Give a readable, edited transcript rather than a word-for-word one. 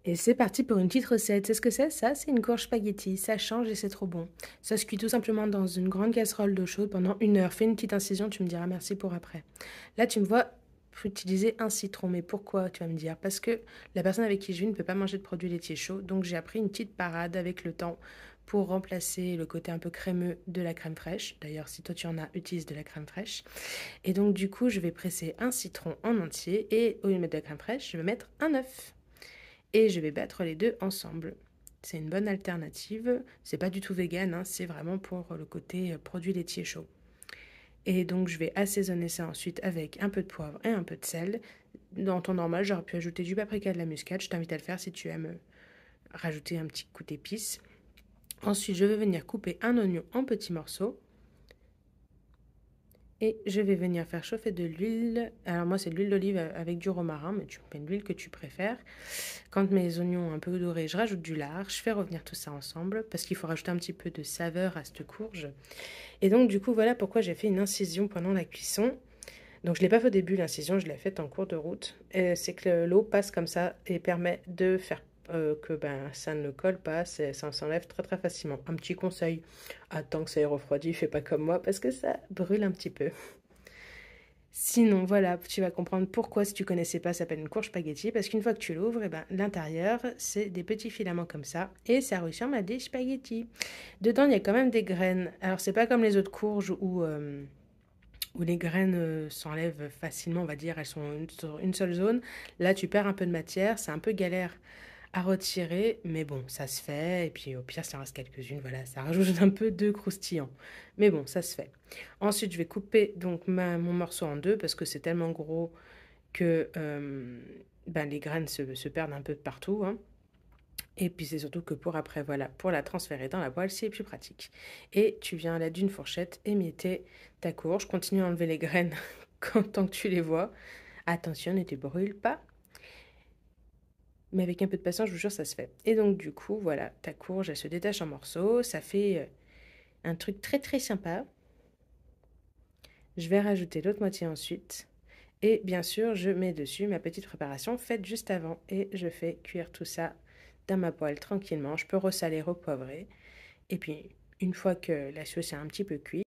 Et c'est parti pour une petite recette. C'est ce que c'est ça? C'est une courge spaghetti. Ça change et c'est trop bon. Ça se cuit tout simplement dans une grande casserole d'eau chaude pendant 1 heure. Fais une petite incision, tu me diras merci pour après. Là, tu me vois utiliser un citron. Mais pourquoi, tu vas me dire? Parce que la personne avec qui je vis ne peut pas manger de produits laitiers chauds. Donc j'ai appris une petite parade avec le temps pour remplacer le côté un peu crémeux de la crème fraîche. D'ailleurs, si toi tu en as, utilise de la crème fraîche. Et donc du coup, je vais presser un citron en entier et au lieu de mettre de la crème fraîche, je vais mettre un œuf et je vais battre les deux ensemble. C'est une bonne alternative. C'est pas du tout vegan, hein, c'est vraiment pour le côté produit laitier chaud. Et donc je vais assaisonner ça ensuite avec un peu de poivre et un peu de sel. Dans ton normal, j'aurais pu ajouter du paprika et de la muscade. Je t'invite à le faire si tu aimes rajouter un petit coup d'épices. Ensuite, je vais venir couper un oignon en petits morceaux. Et je vais venir faire chauffer de l'huile. Alors moi, c'est de l'huile d'olive avec du romarin, mais tu mets l'huile que tu préfères. Quand mes oignons ont un peu dorés, je rajoute du lard. Je fais revenir tout ça ensemble parce qu'il faut rajouter un petit peu de saveur à cette courge. Et donc, du coup, voilà pourquoi j'ai fait une incision pendant la cuisson. Donc, je ne l'ai pas fait au début, l'incision, je l'ai faite en cours de route. C'est que l'eau passe comme ça et permet de faire que ça ne colle pas, ça s'enlève très très facilement. Un petit conseil, attends que ça ait refroidi, fais pas comme moi parce que ça brûle un petit peu. Sinon, voilà, tu vas comprendre pourquoi, si tu connaissais pas, ça s'appelle une courge spaghetti, parce qu'une fois que tu l'ouvres, l'intérieur, c'est des petits filaments comme ça, et ça ressemble à des spaghettis. Dedans, il y a quand même des graines. Alors, c'est pas comme les autres courges où les graines s'enlèvent facilement, on va dire, elles sont sur une seule zone. Là, tu perds un peu de matière, c'est un peu galère à retirer, mais bon, ça se fait. Et puis au pire, s'il en reste quelques-unes, voilà, ça rajoute un peu de croustillant. Mais bon, ça se fait. Ensuite, je vais couper donc mon morceau en deux parce que c'est tellement gros que les graines se perdent un peu de partout, hein. Et puis c'est surtout que pour après, voilà, pour la transférer dans la poêle, c'est plus pratique. Et tu viens là d'une fourchette émietter ta courge, continue à enlever les graines tant que tu les vois. Attention, ne te brûle pas. Mais avec un peu de patience, je vous jure, ça se fait. Et donc, du coup, voilà, ta courge, elle se détache en morceaux. Ça fait un truc très, très sympa. Je vais rajouter l'autre moitié ensuite. Et bien sûr, je mets dessus ma petite préparation faite juste avant. Et je fais cuire tout ça dans ma poêle tranquillement. Je peux ressaler, repoivrer. Et puis, une fois que la sauce est un petit peu cuite,